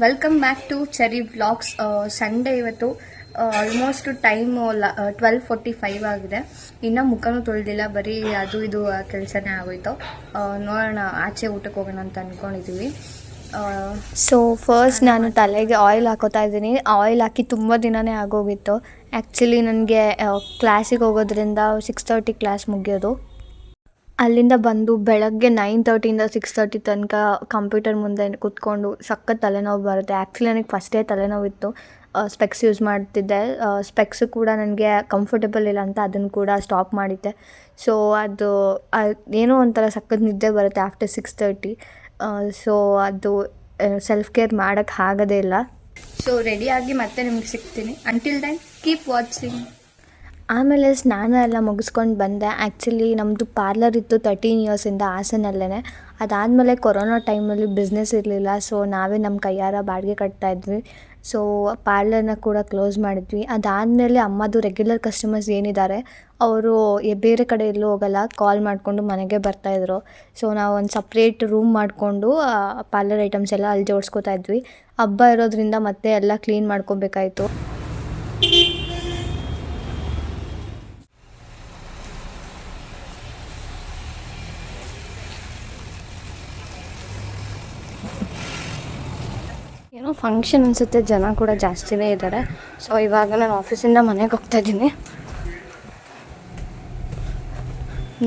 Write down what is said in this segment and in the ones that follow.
Welcome back to Cherry vlogs. Sunday ಇವತ್ತು almost time 12:45 ಆಗಿದೆ. ಇನ್ನು ಮುಖನೂ ತೊಳೆದಿಲ್ಲ, ಬರೀ ಅದು ಇದು ಕೆಲಸನೇ ಆಗೋಯ್ತು. ನೋಡೋಣ, ಆಚೆ ಊಟಕ್ಕೆ ಹೋಗೋಣ ಅಂತ ಅಂದ್ಕೊಂಡಿದ್ದೀವಿ. ಸೊ ಫಸ್ಟ್ ನಾನು ತಲೆಗೆ ಆಯಿಲ್ ಹಾಕೋತಾ ಇದ್ದೀನಿ. ಆಯಿಲ್ ಹಾಕಿ ತುಂಬ ದಿನವೇ ಆಗೋಗಿತ್ತು. ಆ್ಯಕ್ಚುಲಿ ನನಗೆ ಕ್ಲಾಸಿಗೆ ಹೋಗೋದ್ರಿಂದ 6:30 ಕ್ಲಾಸ್ ಮುಗಿಯೋದು. ಅಲ್ಲಿಂದ ಬಂದು ಬೆಳಗ್ಗೆ 9:30ಇಂದ 6:30 ತನಕ ಕಂಪ್ಯೂಟರ್ ಮುಂದೆ ಕೂತ್ಕೊಂಡು ಸಖತ್ ತಲೆನೋವು ಬರುತ್ತೆ. ಆ್ಯಕ್ಚುಲಿ ನನಗೆ ಫಸ್ಟೇ ತಲೆನೋವಿತ್ತು. ಸ್ಪೆಕ್ಸ್ ಯೂಸ್ ಮಾಡ್ತಿದ್ದೆ. ಸ್ಪೆಕ್ಸು ಕೂಡ ನನಗೆ ಕಂಫರ್ಟಬಲ್ ಇಲ್ಲ ಅಂತ ಅದನ್ನು ಕೂಡ ಸ್ಟಾಪ್ ಮಾಡಿದ್ದೆ. ಸೊ ಅದು ಏನೋ ಒಂಥರ ಸಖತ್ ನಿದ್ದೆ ಬರುತ್ತೆ ಆಫ್ಟರ್ 6:30. ಸೊ ಅದು ಸೆಲ್ಫ್ ಕೇರ್ ಮಾಡೋಕ್ಕೆ ಆಗೋದೇ ಇಲ್ಲ. ಸೊ ರೆಡಿಯಾಗಿ ಮತ್ತೆ ನಿಮ್ಗೆ ಸಿಗ್ತೀನಿ. Until then keep watching. ಆಮೇಲೆ ಸ್ನಾನ ಎಲ್ಲ ಮುಗಿಸ್ಕೊಂಡು ಬಂದೆ. ಆ್ಯಕ್ಚುಲಿ ನಮ್ಮದು ಪಾರ್ಲರ್ ಇತ್ತು 13 ಇಯರ್ಸಿಂದ ಹಾಸನಲ್ಲೇ. ಅದಾದಮೇಲೆ ಕೊರೋನಾ ಟೈಮಲ್ಲಿ ಬಿಸ್ನೆಸ್ ಇರಲಿಲ್ಲ. ಸೊ ನಾವೇ ನಮ್ಮ ಕೈಯಾರ ಬಾಡಿಗೆ ಕಟ್ತಾಯಿದ್ವಿ. ಸೊ ಪಾರ್ಲರ್ನ ಕೂಡ ಕ್ಲೋಸ್ ಮಾಡಿದ್ವಿ. ಅದಾದಮೇಲೆ ಅಮ್ಮದು ರೆಗ್ಯುಲರ್ ಕಸ್ಟಮರ್ಸ್ ಏನಿದ್ದಾರೆ ಅವರು ಬೇರೆ ಕಡೆ ಎಲ್ಲೂ ಹೋಗಲ್ಲ, ಕಾಲ್ ಮಾಡಿಕೊಂಡು ಮನೆಗೆ ಬರ್ತಾಯಿದ್ರು. ಸೊ ನಾವು ಒಂದು ಸಪ್ರೇಟ್ ರೂಮ್ ಮಾಡಿಕೊಂಡು ಪಾರ್ಲರ್ ಐಟಮ್ಸ್ ಎಲ್ಲ ಅಲ್ಲಿ ಜೋಡಿಸ್ಕೋತಾ ಇದ್ವಿ. ಹಬ್ಬ ಇರೋದ್ರಿಂದ ಮತ್ತೆ ಎಲ್ಲ ಕ್ಲೀನ್ ಮಾಡ್ಕೊಬೇಕಾಯಿತು. ಏನೋ ಫಂಕ್ಷನ್ ಅನಿಸುತ್ತೆ, ಜನ ಕೂಡ ಜಾಸ್ತಿನೇ ಇದ್ದಾರೆ. ಸೊ ಇವಾಗ ನಾನು ಆಫೀಸಿಂದ ಮನೆಗೆ ಹೋಗ್ತಾಯಿದ್ದೀನಿ.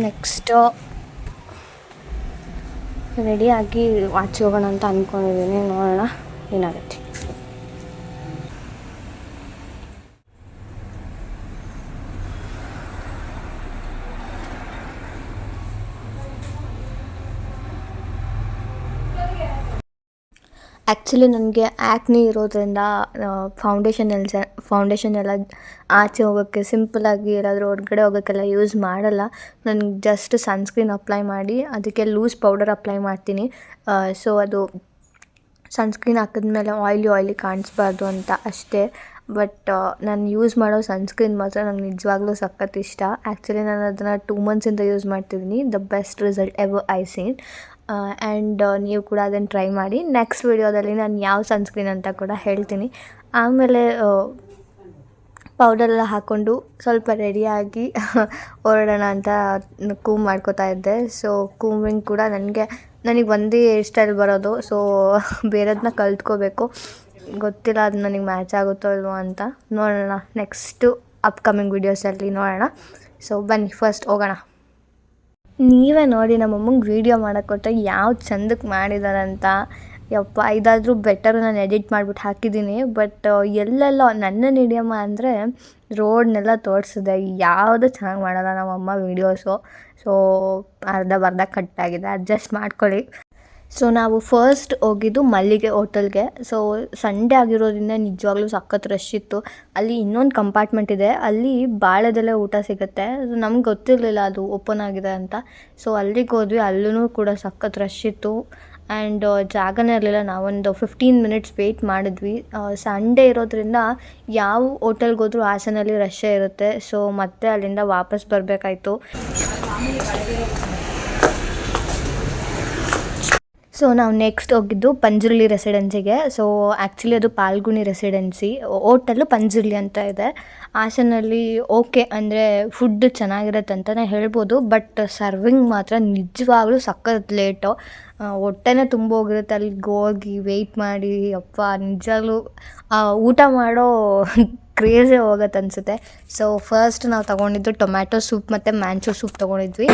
ನೆಕ್ಸ್ಟು ರೆಡಿಯಾಗಿ ಆಚೆ ಹೋಗೋಣ ಅಂತ ಅಂದ್ಕೊಂಡಿದ್ದೀನಿ. ನೋಡೋಣ ಏನಾಗುತ್ತೆ. ಆ್ಯಕ್ಚುಲಿ ನನಗೆ ಆ್ಯಕ್ನಿ ಇರೋದ್ರಿಂದ ಫೌಂಡೇಶನ್ ಎಲ್ಲ ಆಚೆ ಹೋಗೋಕ್ಕೆ ಸಿಂಪಲಾಗಿ ಎಲ್ಲಾದರೂ ಹೊರಗಡೆ ಹೋಗೋಕ್ಕೆಲ್ಲ ಯೂಸ್ ಮಾಡಲ್ಲ. ನನಗೆ ಜಸ್ಟ್ ಸನ್ಸ್ಕ್ರೀನ್ ಅಪ್ಲೈ ಮಾಡಿ ಅದಕ್ಕೆ ಲೂಸ್ ಪೌಡರ್ ಅಪ್ಲೈ ಮಾಡ್ತೀನಿ. ಸೊ ಅದು ಸನ್ಸ್ಕ್ರೀನ್ ಹಾಕಿದ್ಮೇಲೆ ಆಯ್ಲಿ ಕಾಣಿಸ್ಬಾರ್ದು ಅಂತ ಅಷ್ಟೇ. ಬಟ್ ನಾನು ಯೂಸ್ ಮಾಡೋ ಸನ್ಸ್ಕ್ರೀನ್ ಮಾತ್ರ ನಂಗೆ ನಿಜವಾಗ್ಲೂ ಸಖತ್ ಇಷ್ಟ. ಆ್ಯಕ್ಚುಲಿ ನಾನು ಅದನ್ನು 2 ಮಂತ್ಸಿಂದ ಯೂಸ್ ಮಾಡ್ತಿದ್ದೀನಿ. The best result ever I seen. And ನೀವು ಕೂಡ ಅದನ್ನು ಟ್ರೈ ಮಾಡಿ. ನೆಕ್ಸ್ಟ್ ವಿಡಿಯೋದಲ್ಲಿ ನಾನು ಯಾವ ಸನ್ಸ್ಕ್ರೀನ್ ಅಂತ ಕೂಡ ಹೇಳ್ತೀನಿ. ಆಮೇಲೆ ಪೌಡರೆಲ್ಲ ಹಾಕ್ಕೊಂಡು ಸ್ವಲ್ಪ ರೆಡಿಯಾಗಿ ಹೊರಡೋಣ ಅಂತ ಕೂಮ್ ಮಾಡ್ಕೋತಾ ಇದ್ದೆ. ಸೊ ಕೂಮಿಂಗ್ ಕೂಡ ನನಗೆ ಒಂದೇ ಹೇರ್ ಸ್ಟೈಲ್ ಬರೋದು. ಸೊ ಬೇರೆದನ್ನ ಕಲ್ತ್ಕೋಬೇಕು. ಗೊತ್ತಿಲ್ಲ ಅದು ನನಗೆ ಮ್ಯಾಚ್ ಆಗುತ್ತೋ ಇಲ್ವೋ ಅಂತ. ನೋಡೋಣ, ನೆಕ್ಸ್ಟು ಅಪ್ಕಮಿಂಗ್ ವೀಡಿಯೋಸಲ್ಲಿ ನೋಡೋಣ. ಸೊ ಬನ್ನಿ ಫಸ್ಟ್ ಹೋಗೋಣ. ನೀವೇ ನೋಡಿ ನಮ್ಮಮ್ಮಂಗೆ ವೀಡಿಯೋ ಮಾಡೋಕ್ಕೆ ಕೊಟ್ಟರೆ ಯಾವ ಚಂದಕ್ಕೆ ಮಾಡಿದಾರಂತ. ಯಪ್ಪ, ಇದಾದರೂ ಬೆಟರು. ನಾನು ಎಡಿಟ್ ಮಾಡಿಬಿಟ್ಟು ಹಾಕಿದ್ದೀನಿ. ಬಟ್ ಎಲ್ಲೆಲ್ಲೋ ನನ್ನನ್ನು ಹಿಡಿಯಮ್ಮ ಅಂದರೆ ರೋಡ್ನೆಲ್ಲ ತೋರಿಸಿದೆ. ಯಾವುದೂ ಚೆನ್ನಾಗಿ ಮಾಡೋಲ್ಲ ನಮ್ಮಮ್ಮ ವೀಡಿಯೋಸು. ಸೊ ಅರ್ಧ ಕಟ್ಟಾಗಿದೆ, ಅಡ್ಜಸ್ಟ್ ಮಾಡ್ಕೊಳ್ಳಿ. ಸೊ ನಾವು ಫಸ್ಟ್ ಹೋಗಿದ್ದು ಮಲ್ಲಿಗೆ ಹೋಟೆಲ್ಗೆ. ಸೊ ಸಂಡೇ ಆಗಿರೋದ್ರಿಂದ ನಿಜವಾಗ್ಲೂ ಸಖತ್ ರಶ್ ಇತ್ತು. ಅಲ್ಲಿ ಇನ್ನೊಂದು ಕಂಪಾರ್ಟ್ಮೆಂಟ್ ಇದೆ, ಅಲ್ಲಿ ಬಾಳೆದೆಲೆ ಊಟ ಸಿಗುತ್ತೆ. ನಮ್ಗೆ ಗೊತ್ತಿರಲಿಲ್ಲ ಅದು ಓಪನ್ ಆಗಿದೆ ಅಂತ. ಸೊ ಅಲ್ಲಿಗೆ ಹೋದ್ವಿ, ಅಲ್ಲೂ ಕೂಡ ಸಖತ್ ರಶ್ ಇತ್ತು. ಆ್ಯಂಡ್ ಜಾಗನೇ ಇರಲಿಲ್ಲ. ನಾವೊಂದು 15 ಮಿನಿಟ್ಸ್ ವೆಯ್ಟ್ ಮಾಡಿದ್ವಿ. ಸಂಡೇ ಇರೋದ್ರಿಂದ ಯಾವ ಹೋಟೆಲ್ಗೆ ಹೋದ್ರೂ ಹಾಸನಲ್ಲಿ ರಶ್ಶೇ ಇರುತ್ತೆ. ಸೊ ಮತ್ತೆ ಅಲ್ಲಿಂದ ವಾಪಸ್ ಬರಬೇಕಾಯ್ತು. ಸೊ ನಾವು ನೆಕ್ಸ್ಟ್ ಹೋಗಿದ್ದು ಪಂಜುರ್ಲಿ ರೆಸಿಡೆನ್ಸಿಗೆ. ಸೊ ಆ್ಯಕ್ಚುಲಿ ಅದು ಪಾಲ್ಗುಣಿ ರೆಸಿಡೆನ್ಸಿ. ಹೋಟೆಲ್ಲು ಪಂಜುರ್ಲಿ ಅಂತ ಇದೆ. ಹಾಸನಲ್ಲಿ ಓಕೆ ಅಂದರೆ ಫುಡ್ ಚೆನ್ನಾಗಿರುತ್ತೆ ಅಂತಲೇ ಹೇಳ್ಬೋದು. ಬಟ್ ಸರ್ವಿಂಗ್ ಮಾತ್ರ ನಿಜವಾಗ್ಲೂ ಸಖತ್ ಲೇಟು. ಹೊಟ್ಟೆನೇ ತುಂಬ ಹೋಗಿರುತ್ತೆ ಅಲ್ಲಿಗೆ ಹೋಗಿ ವೆಯ್ಟ್ ಮಾಡಿ. ಅಪ್ಪ ನಿಜವಾಗ್ಲೂ ಊಟ ಮಾಡೋ ಕ್ರೇಜೇ ಹೋಗುತ್ತೆ ಅನಿಸುತ್ತೆ. ಸೊ ಫಸ್ಟ್ ನಾವು ತೊಗೊಂಡಿದ್ದು ಟೊಮ್ಯಾಟೊ ಸೂಪ್ ಮತ್ತು ಮ್ಯಾಂಚೋ ಸೂಪ್ ತೊಗೊಂಡಿದ್ವಿ.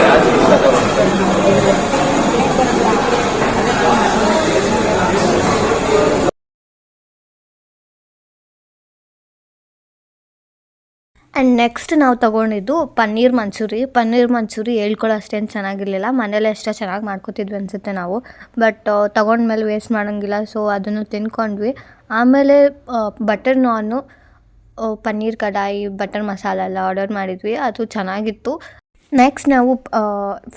ಆ್ಯಂಡ್ ನೆಕ್ಸ್ಟ್ ನಾವು ತೊಗೊಂಡಿದ್ದು ಪನ್ನೀರ್ ಮಂಚೂರಿ ಹೇಳ್ಕೊಳ್ಳೋ ಅಷ್ಟೇನು ಚೆನ್ನಾಗಿರಲಿಲ್ಲ. ಮನೇಲಿ ಅಷ್ಟೇ ಚೆನ್ನಾಗಿ ಮಾಡ್ಕೊತಿದ್ವಿ ಅನಿಸುತ್ತೆ ನಾವು. ಬಟ್ ತೊಗೊಂಡ್ಮೇಲೆ ವೇಸ್ಟ್ ಮಾಡೋಂಗಿಲ್ಲ. ಸೊ ಅದನ್ನು ತಿನ್ಕೊಂಡ್ವಿ. ಆಮೇಲೆ ಬಟರ್ ನಾನು, ಪನ್ನೀರ್ ಕಡಾಯಿ, ಬಟರ್ ಮಸಾಲ ಎಲ್ಲ ಆರ್ಡರ್ ಮಾಡಿದ್ವಿ. ಅದು ಚೆನ್ನಾಗಿತ್ತು. ನೆಕ್ಸ್ಟ್ ನಾವು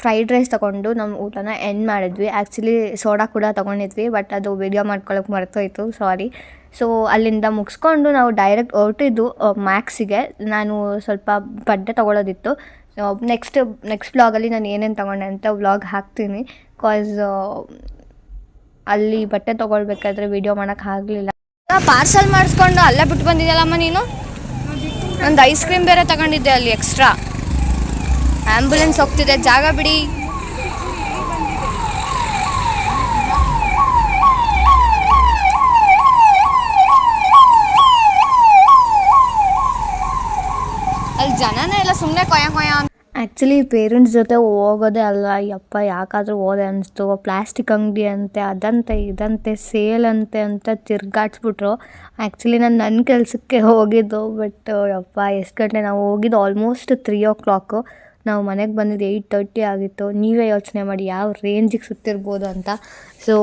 ಫ್ರೈಡ್ ರೈಸ್ ತೊಗೊಂಡು ನಮ್ಮ ಊಟನ ಎಂಡ್ ಮಾಡಿದ್ವಿ. ಆ್ಯಕ್ಚುಲಿ ಸೋಡಾ ಕೂಡ ತೊಗೊಂಡಿದ್ವಿ, ಬಟ್ ಅದು ವಿಡಿಯೋ ಮಾಡ್ಕೊಳ್ಳೋಕೆ ಮರ್ತೋಯ್ತು, ಸಾರಿ. ಸೊ ಅಲ್ಲಿಂದ ಮುಗಿಸ್ಕೊಂಡು ನಾವು ಡೈರೆಕ್ಟ್ ಹೊರಟಿದ್ದು ಮ್ಯಾಕ್ಸಿಗೆ. ನಾನು ಸ್ವಲ್ಪ ಬಟ್ಟೆ ತೊಗೊಳೋದಿತ್ತು. ನೆಕ್ಸ್ಟ್ ವ್ಲಾಗಲ್ಲಿ ನಾನು ಏನೇನು ತೊಗೊಂಡೆ ಅಂತ ವ್ಲಾಗ್ ಹಾಕ್ತೀನಿ. ಕಾಸ್ ಅಲ್ಲಿ ಬಟ್ಟೆ ತೊಗೊಳ್ಬೇಕಾದ್ರೆ ವಿಡಿಯೋ ಮಾಡೋಕ್ಕಾಗಲಿಲ್ಲ. ಪಾರ್ಸಲ್ ಮಾಡಿಸ್ಕೊಂಡು ಅಲ್ಲೇ ಬಿಟ್ಟು ಬಂದಿದ್ದಲ್ಲಮ್ಮ ನೀನು. ಒಂದು ಐಸ್ ಕ್ರೀಮ್ ಬೇರೆ ತಗೊಂಡಿದ್ದೆ ಅಲ್ಲಿ ಎಕ್ಸ್ಟ್ರಾ. ಆ್ಯಂಬುಲೆನ್ಸ್ ಹೋಗ್ತಿದೆ, ಜಾಗ ಬಿಡಿ. ಅಲ್ಲಿ ಜನನೇ ಎಲ್ಲ ಸುಮ್ಮನೆ ಕೊಯ. ಆ್ಯಕ್ಚುಲಿ ಪೇರೆಂಟ್ಸ್ ಜೊತೆ ಹೋಗೋದೇ ಅಲ್ಲ, ಯಪ್ಪ ಯಾಕಾದರೂ ಹೋದೆ ಅನಿಸ್ತು. ಪ್ಲಾಸ್ಟಿಕ್ ಅಂಗಡಿ ಅಂತೆ, ಅದಂತೆ ಇದಂತೆ ಸೇಲ್ ಅಂತ ತಿರ್ಗಾಡ್ಸ್ಬಿಟ್ರು. ಆ್ಯಕ್ಚುಲಿ ನಾನು ನನ್ನ ಕೆಲಸಕ್ಕೆ ಹೋಗಿದ್ದು, ಬಟ್ ಯಪ್ಪ ಎಷ್ಟು ಗಂಟೆ ನಾವು ಹೋಗಿದ್ದು ಆಲ್ಮೋಸ್ಟ್ 3 o'clock. ನಾವು ಮನೆಗೆ ಬಂದಿದ್ದು 8:30 ಆಗಿತ್ತು. ನೀವೇ ಯೋಚನೆ ಮಾಡಿ ಯಾವ ರೇಂಜಿಗೆ ಸುತ್ತಿರ್ಬೋದು ಅಂತ. ಸೊ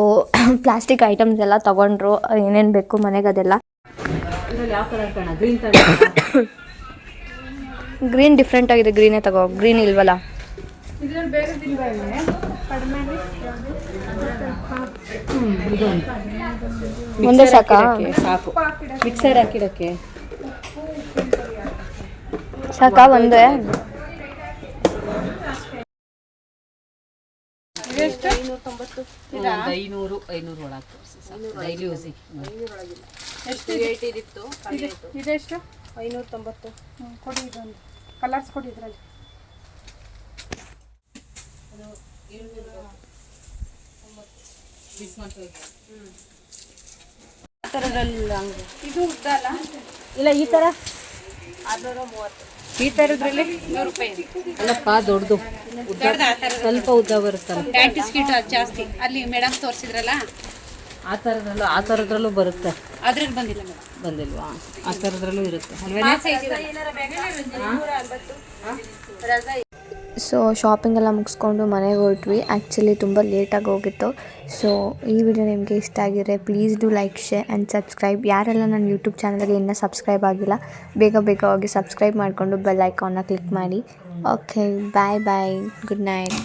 ಪ್ಲಾಸ್ಟಿಕ್ ಐಟಮ್ಸ್ ಎಲ್ಲ ತೊಗೊಂಡ್ರು, ಏನೇನು ಬೇಕು ಮನೆಗೆ ಅದೆಲ್ಲ. ಗ್ರೀನ್ ಡಿಫ್ರೆಂಟ್ ಆಗಿದೆ, ಗ್ರೀನೇ ತಗೋ. ಗ್ರೀನ್ ಇಲ್ವಲ್ಲ, ಒಂದೇ ಸಾಕಾ? ಸಾಕು, ಮಿಕ್ಸರ್ ಹಾಕಿಡಕ್ಕೆ ಸಾಕಾ ಒಂದೇ? 500 ಒಳಗೆ ಡೈಲಿ ಯೂಸಿಗೆ. ಇದೆಷ್ಟು? 590. ಕೊಡಿ, ಇದೊಂದು ಕಲರ್ಸ್ ಕೊಡಿ ಇದರಲ್ಲಿ. ಇದು ಉದ್ದ ಅಲ್ಲ? ಇಲ್ಲ, ಈ ಥರ 630. ಈ ಥರದ್ರಲ್ಲಿ 100 ರೂಪಾಯಿ. ಅಲ್ಲಪ್ಪ, ದೊಡ್ಡದು ಸ್ವಲ್ಪ ಉದ್ದ ಬರುತ್ತಲ್ಲ. ಪ್ಯಾಂಟಿಸ್ ಕಿಟ್ ಜಾಸ್ತಿ ಅಲ್ಲಿ ಮೇಡಮ್ ತೋರಿಸಿದ್ರಲ್ಲ, ಆ ಥರದ್ರಲ್ಲೂ ಬರುತ್ತೆ. ಅದ್ರಲ್ಲಿ ಬಂದಿಲ್ಲ ಮೇಡಮ್. ಬಂದಿಲ್ವಾ? ಆ ಥರದ್ರಲ್ಲೂ ಇರುತ್ತೆ. ಸೊ ಶಾಪಿಂಗ್ ಎಲ್ಲ ಮುಗಿಸ್ಕೊಂಡು ಮನೆಗೆ ಹೊರಟ್ವಿ. ಆ್ಯಕ್ಚುಲಿ ತುಂಬ ಲೇಟಾಗಿ ಹೋಗಿತ್ತು. ಸೊ ಈ ವಿಡಿಯೋ ನಿಮಗೆ ಇಷ್ಟ ಆಗಿದ್ರೆ please do like, share and subscribe. ಯಾರೆಲ್ಲ ನನ್ನ ಯೂಟ್ಯೂಬ್ ಚಾನಲ್ಗೆ ಇನ್ನೂ ಸಬ್ಸ್ಕ್ರೈಬ್ ಆಗಿಲ್ಲ, ಬೇಗ ಹೋಗಿ ಸಬ್ಸ್ಕ್ರೈಬ್ ಮಾಡಿಕೊಂಡು ಬೆಲ್ ಐಕಾನ್ನ ಕ್ಲಿಕ್ ಮಾಡಿ. ಓಕೆ, ಬಾಯ್, ಗುಡ್ ನೈಟ್.